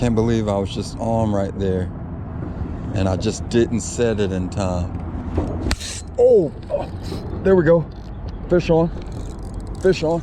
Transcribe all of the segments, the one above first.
Can't believe I was just on right there and I just didn't set it in time. Oh, there we go. Fish on, fish on.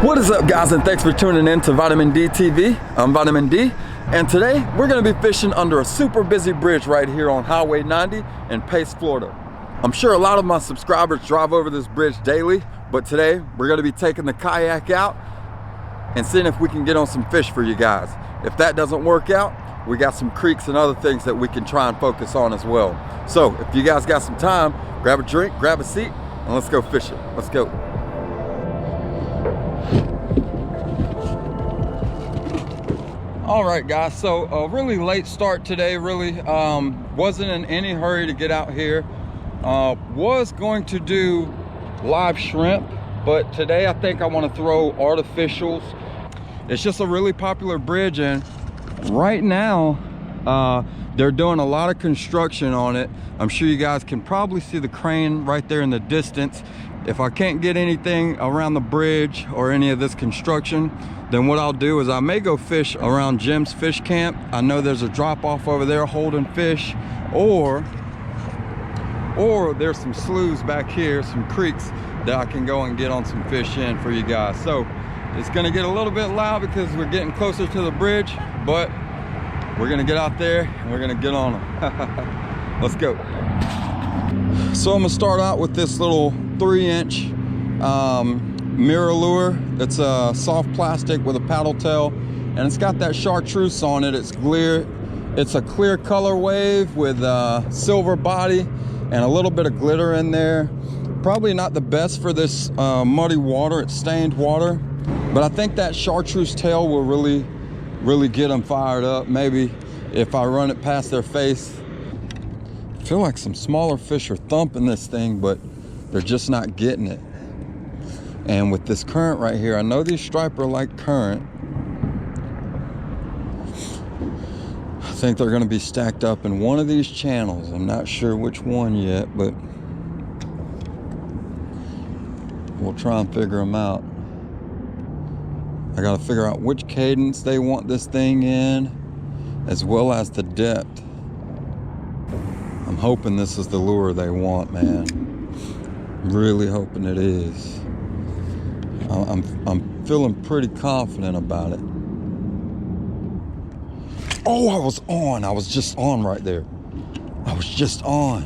What is up, guys, and thanks for tuning in to Vitamin D TV. I'm Vitamin D, and today we're gonna be fishing under a super busy bridge right here on Highway 90 in Pace, Florida. I'm sure a lot of my subscribers drive over this bridge daily, but today we're gonna be taking the kayak out and seeing if we can get on some fish for you guys. If that doesn't work out, we got some creeks and other things that we can try and focus on as well. So if you guys got some time, grab a drink, grab a seat, and let's go fishing. Let's go. All right, guys, so a really late start today. Really wasn't in any hurry to get out here. Was going to do live shrimp, but today I think I want to throw artificials. It's just a really popular bridge, and right now they're doing a lot of construction on it. I'm sure you guys can probably see the crane right there in the distance. If I can't get anything around the bridge or any of this construction, then what I'll do is I may go fish around Jim's Fish Camp. I know there's a drop off over there holding fish, or there's some sloughs back here, some creeks that I can go and get on some fish in for you guys. So it's gonna get a little bit loud because we're getting closer to the bridge, but we're gonna get out there and we're gonna get on them. Let's go. So I'm gonna start out with this little 3-inch mirror lure. It's a soft plastic with a paddle tail, and it's got that chartreuse on it. It's clear. It's a clear color wave with a silver body and a little bit of glitter in there. Probably not the best for this muddy water. It's stained water, but I think that chartreuse tail will really get them fired up. Maybe if I run it past their face. I feel like some smaller fish are thumping this thing, but they're just not getting it. And with this current right here, I know these striper like current. I think they're gonna be stacked up in one of these channels. I'm not sure which one yet, but we'll try and figure them out. I gotta figure out which cadence they want this thing in, as well as the depth. I'm hoping this is the lure they want, man. I'm really hoping it is. I'm feeling pretty confident about it. Oh, I was just on right there. I was just on.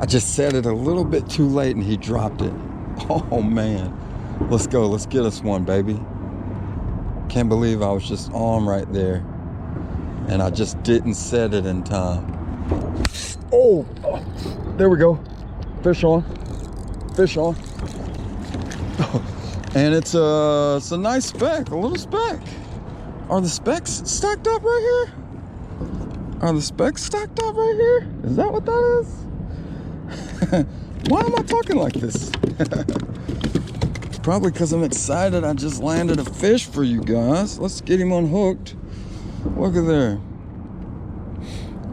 I just set it a little bit too late and he dropped it. Oh man, let's go, let's get us one, baby. Can't believe I was just on right there and I just didn't set it in time. Oh, there we go. Fish on, fish on. And it's a nice speck, a little speck. Are the specks stacked up right here? Are the specks stacked up right here? Is that what that is? Why am I talking like this? Probably because I'm excited. I just landed a fish for you guys. Let's get him unhooked. Look at there.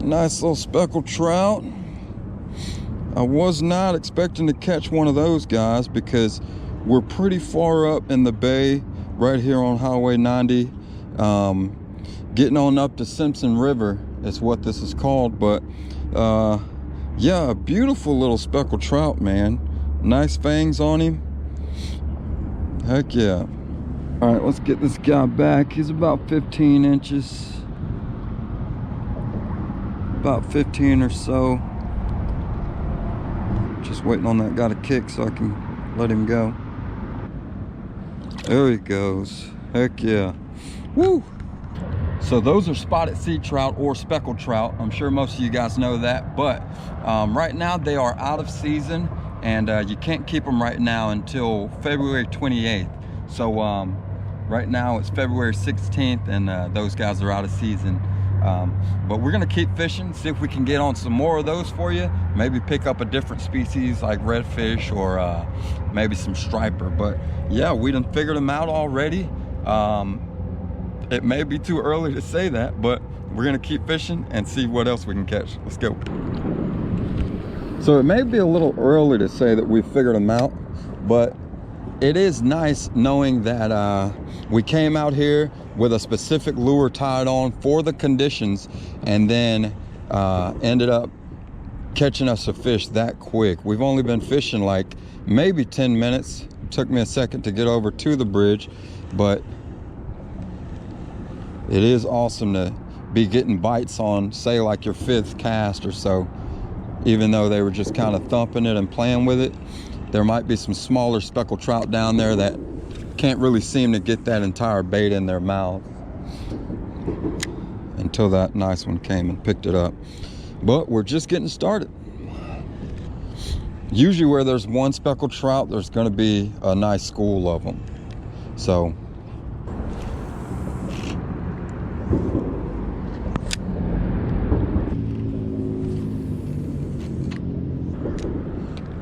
Nice little speckled trout. I was not expecting to catch one of those guys because we're pretty far up in the bay right here on Highway 90. Getting on up to Simpson River is what this is called, but yeah, a beautiful little speckled trout, man. Nice fangs on him. Heck yeah. All right, let's get this guy back. He's about 15 inches. About 15 or so. Just waiting on that guy to kick so I can let him go. There he goes. Heck yeah. Woo! So those are spotted sea trout or speckled trout. I'm sure most of you guys know that, but right now they are out of season, and you can't keep them right now until February 28th. So right now it's February 16th, and those guys are out of season. But we're gonna keep fishing, see if we can get on some more of those for you. Maybe pick up a different species like redfish or maybe some striper. But yeah, we done figured them out already. It may be too early to say that, but we're gonna keep fishing and see what else we can catch. Let's go. So it may be a little early to say that we figured them out, but it is nice knowing that we came out here with a specific lure tied on for the conditions, and then ended up catching us a fish that quick. We've only been fishing like maybe 10 minutes. It took me a second to get over to the bridge, but it is awesome to be getting bites on, say, like your 5th cast or so. Even though they were just kind of thumping it and playing with it, there might be some smaller speckled trout down there that can't really seem to get that entire bait in their mouth until that nice one came and picked it up. But we're just getting started. Usually where there's one speckled trout, there's going to be a nice school of them. So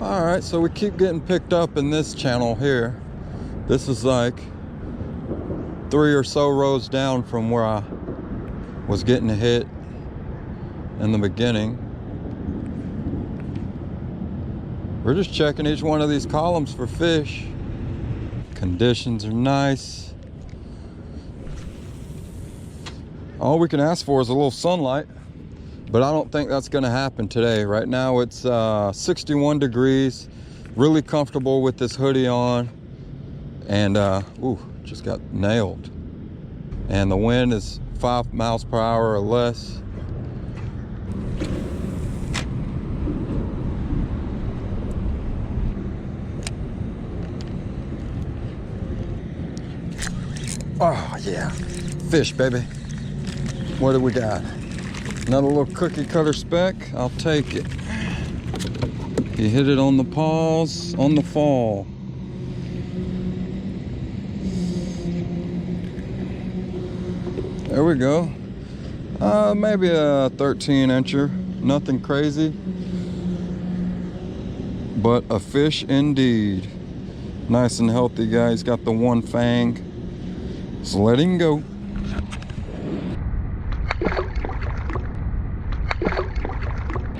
all right, so we keep getting picked up in this channel here. This is like 3 or so rows down from where I was getting hit in the beginning. We're just checking each one of these columns for fish. Conditions are nice. All we can ask for is a little sunlight, but I don't think that's gonna happen today. Right now it's 61 degrees, really comfortable with this hoodie on, and ooh, just got nailed. And the wind is 5 miles per hour or less. Oh yeah, fish, baby. What do we got? Another little cookie cutter speck. I'll take it. He hit it on the paws, on the fall. There we go. Maybe a 13-incher. Nothing crazy, but a fish indeed. Nice and healthy guy. He's got the one fang. So let him go.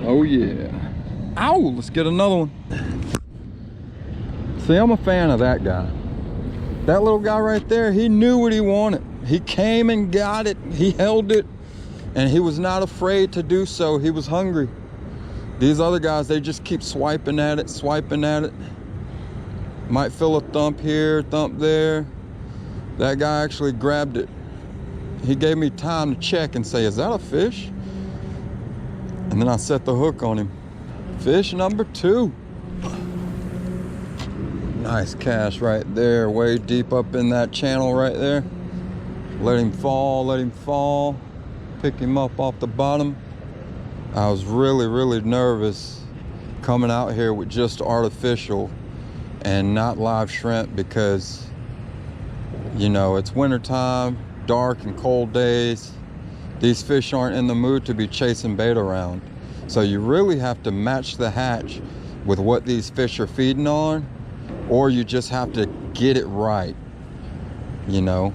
Oh yeah. Ow, let's get another one. See, I'm a fan of that guy. That little guy right there, he knew what he wanted. He came and got it. He held it, and he was not afraid to do so. He was hungry. These other guys, they just keep swiping at it, swiping at it. Might feel a thump here, thump there. That guy actually grabbed it. He gave me time to check and say, is that a fish? And then I set the hook on him. Fish number 2. Nice cast right there, way deep up in that channel right there. Let him fall, let him fall. Pick him up off the bottom. I was really nervous coming out here with just artificial and not live shrimp, because you know, it's winter time, dark and cold days. These fish aren't in the mood to be chasing bait around. So you really have to match the hatch with what these fish are feeding on, or you just have to get it right. You know,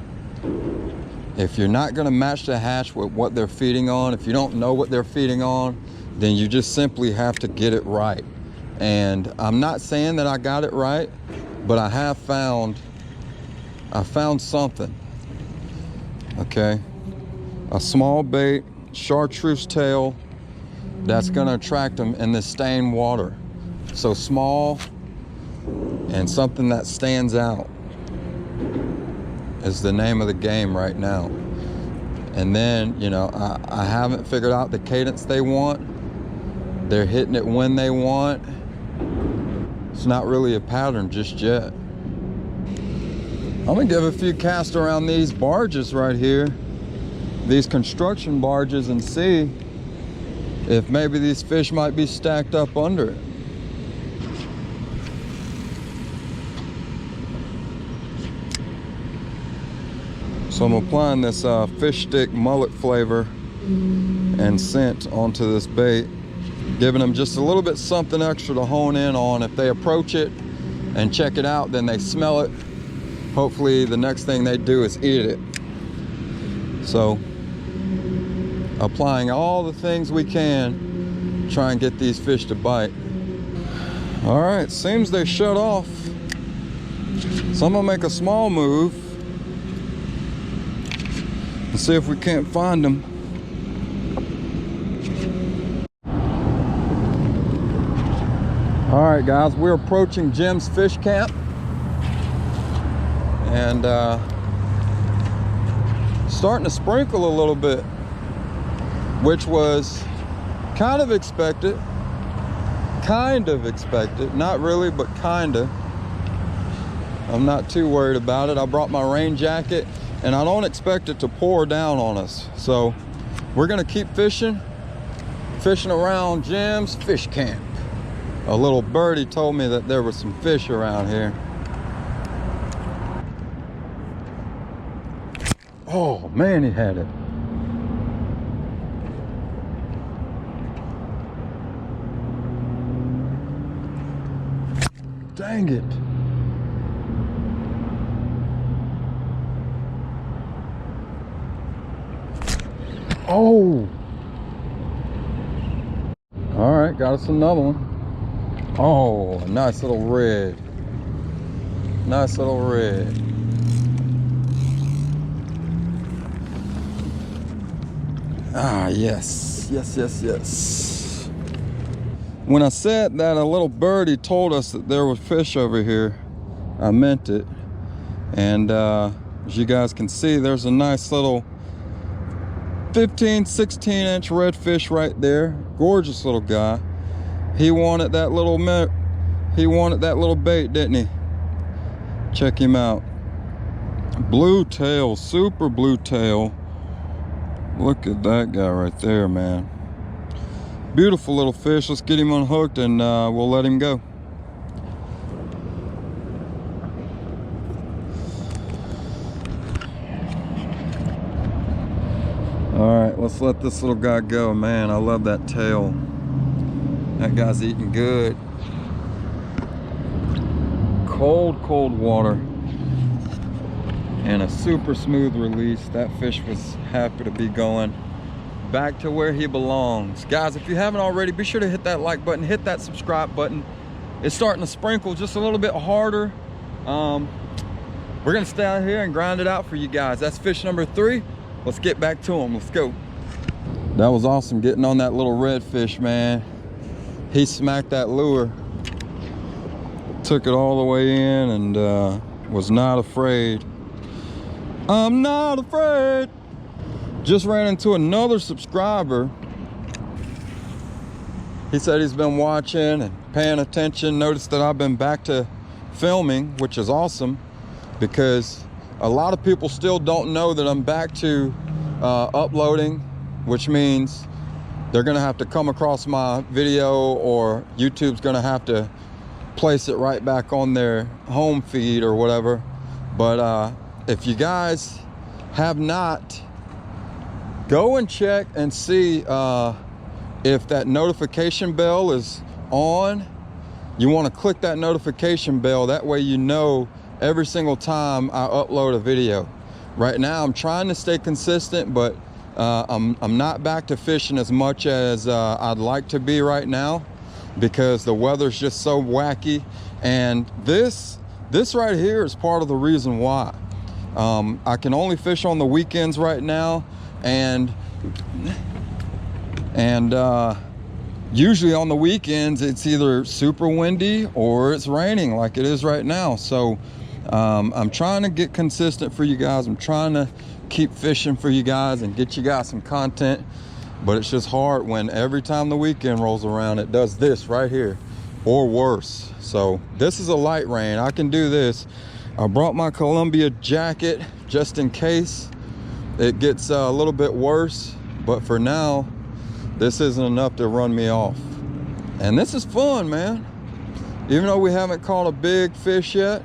if you're not gonna match the hatch with what they're feeding on, if you don't know what they're feeding on, then you just simply have to get it right. And I'm not saying that I got it right, but I found something. Okay, a small bait, chartreuse tail, that's gonna attract them in the stained water. So small and something that stands out is the name of the game right now. And then, you know, I haven't figured out the cadence they want. They're hitting it when they want. It's not really a pattern just yet. I'm gonna give a few casts around these barges right here, these construction barges, and see if maybe these fish might be stacked up under it. So I'm applying this fish stick mullet flavor and scent onto this bait, giving them just a little bit something extra to hone in on. If they approach it and check it out, then they smell it. Hopefully the next thing they do is eat it. So applying all the things we can, try and get these fish to bite. All right, seems they shut off. So I'm gonna make a small move and see if we can't find them. All right, guys, we're approaching Jim's Fish Camp, and starting to sprinkle a little bit, which was kind of expected. Not really, but kinda. I'm not too worried about it. I brought my rain jacket, and I don't expect it to pour down on us. So we're gonna keep fishing around Jim's Fish Camp. A little birdie told me that there was some fish around here. Oh man, he had it. Dang it. Oh. All right, got us another one. Oh, a nice little red. Nice little red. Ah, yes. Yes. When I said that a little birdie told us that there was fish over here, I meant it. And as you guys can see, there's a nice little 15, 16-inch redfish right there. Gorgeous little guy. He wanted that little bait, didn't he? Check him out. Blue tail, super blue tail. Look at that guy right there, man. Beautiful little fish. Let's get him unhooked and we'll let him go. All right, let's let this little guy go. Man, I love that tail. That guy's eating good. Cold water and a super smooth release. That fish was happy to be going back to where he belongs. Guys, if you haven't already, be sure to hit that like button, hit that subscribe button. It's starting to sprinkle just a little bit harder. We're gonna stay out here and grind it out for you guys. That's fish number 3. Let's get back to him. Let's go. That was awesome getting on that little redfish, man. He smacked that lure, took it all the way in, and was not afraid. I'm not afraid. Just ran into another subscriber. He said he's been watching and paying attention, noticed that I've been back to filming, which is awesome, because a lot of people still don't know that I'm back to uploading, which means they're gonna have to come across my video, or YouTube's gonna have to place it right back on their home feed or whatever. But if you guys have not, go and check and see if that notification bell is on. You want to click that notification bell. That way you know every single time I upload a video. Right now I'm trying to stay consistent, but I'm not back to fishing as much as I'd like to be right now, because the weather's just so wacky. And this right here is part of the reason why. I can only fish on the weekends right now, and usually on the weekends it's either super windy or it's raining like it is right now. So I'm trying to get consistent for you guys. I'm trying to keep fishing for you guys and get you guys some content, but it's just hard when every time the weekend rolls around it does this right here, or worse. So this is a light rain. I can do this. I brought my Columbia jacket just in case it gets a little bit worse, but for now this isn't enough to run me off. And this is fun, man. Even though we haven't caught a big fish yet.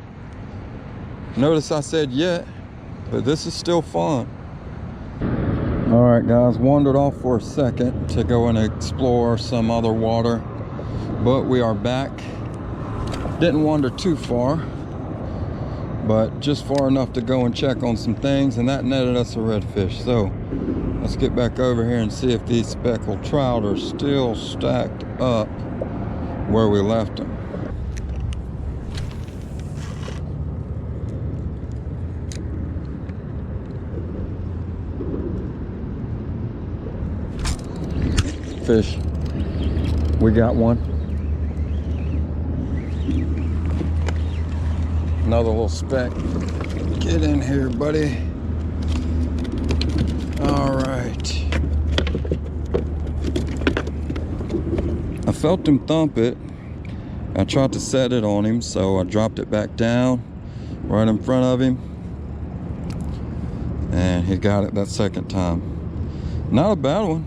Notice I said yet, but this is still fun. All right, guys, wandered off for a second to go and explore some other water, but we are back. Didn't wander too far. but just far enough to go and check on some things, and that netted us a redfish. So let's get back over here and see if these speckled trout are still stacked up where we left them. Fish. We got one. Another little speck. Get in here, buddy. All right. I felt him thump it. I tried to set it on him, so I dropped it back down right in front of him. And he got it that second time. Not a bad one.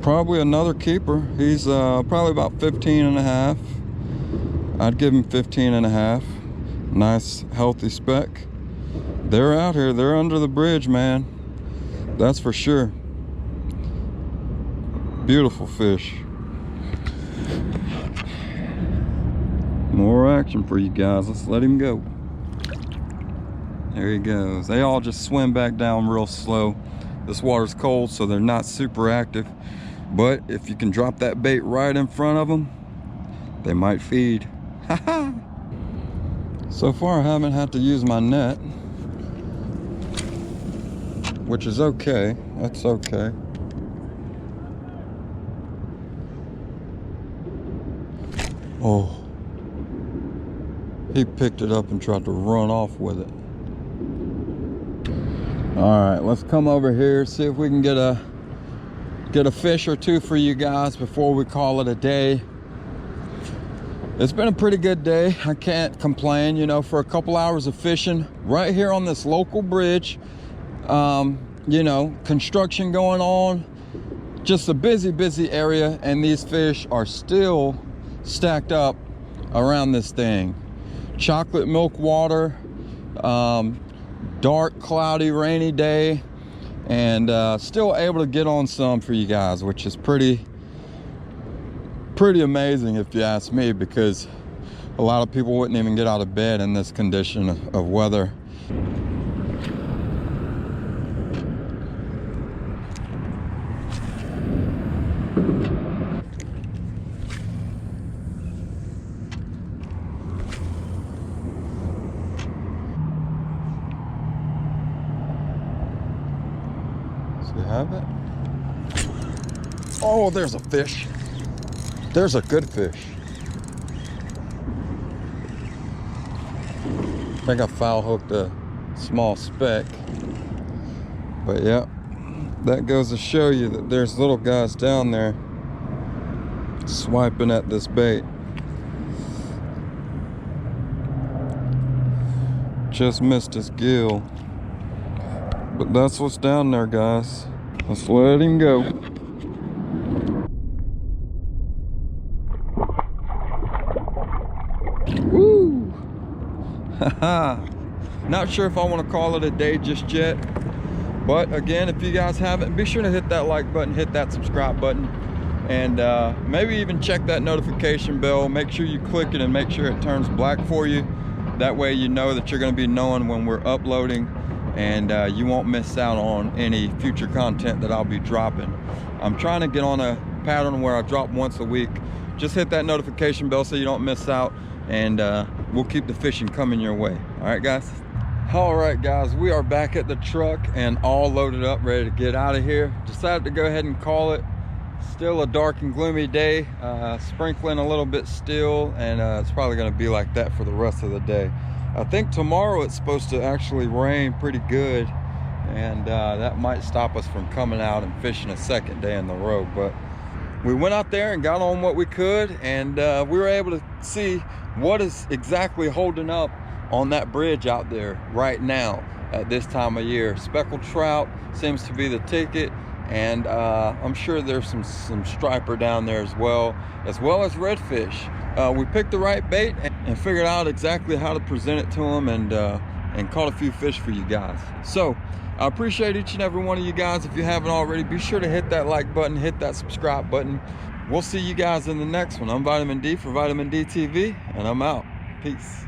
Probably another keeper. He's probably about 15 and a half. I'd give him 15 and a half. Nice healthy speck. They're out here, they're under the bridge, man. That's for sure. Beautiful fish. More action for you guys. Let's let him go. There he goes. They all just swim back down real slow. This water's cold, so they're not super active. But if you can drop that bait right in front of them, they might feed. So far I haven't had to use my net, which is okay. That's okay. Oh, he picked it up and tried to run off with it. All right, let's come over here, see if we can get a fish or two for you guys before we call it a day. It's been a pretty good day. I can't complain, you know, for a couple hours of fishing right here on this local bridge. You know, construction going on, just a busy area, and these fish are still stacked up around this thing. Chocolate milk water, dark, cloudy, rainy day, and still able to get on some for you guys, which is pretty amazing if you ask me, because a lot of people wouldn't even get out of bed in this condition of weather. So you have it. Oh, there's a fish. There's a good fish. I think I foul hooked a small speck. But yeah, that goes to show you that there's little guys down there swiping at this bait. Just missed his gill. But that's what's down there, guys. Let's let him go. Woo! Haha. Not sure if I want to call it a day just yet, but again, if you guys haven't, be sure to hit that like button, hit that subscribe button, and maybe even check that notification bell. Make sure you click it and make sure it turns black for you. That way you know that you're going to be knowing when we're uploading, and you won't miss out on any future content that I'll be dropping. I'm trying to get on a pattern where I drop once a week. Just hit that notification bell so you don't miss out, and we'll keep the fishing coming your way. All right, guys? All right, guys, we are back at the truck and all loaded up, ready to get out of here. Decided to go ahead and call it. Still a dark and gloomy day, sprinkling a little bit still, and it's probably going to be like that for the rest of the day. I think tomorrow it's supposed to actually rain pretty good, and that might stop us from coming out and fishing a second day in the row. But we went out there and got on what we could, and we were able to see what is exactly holding up on that bridge out there right now at this time of year. Speckled trout seems to be the ticket, and I'm sure there's some striper down there as well as redfish. We picked the right bait and figured out exactly how to present it to them, and caught a few fish for you guys. So I appreciate each and every one of you guys. If you haven't already, be sure to hit that like button, hit that subscribe button. We'll see you guys in the next one. I'm Vitamin D for Vitamin D TV, and I'm out. Peace.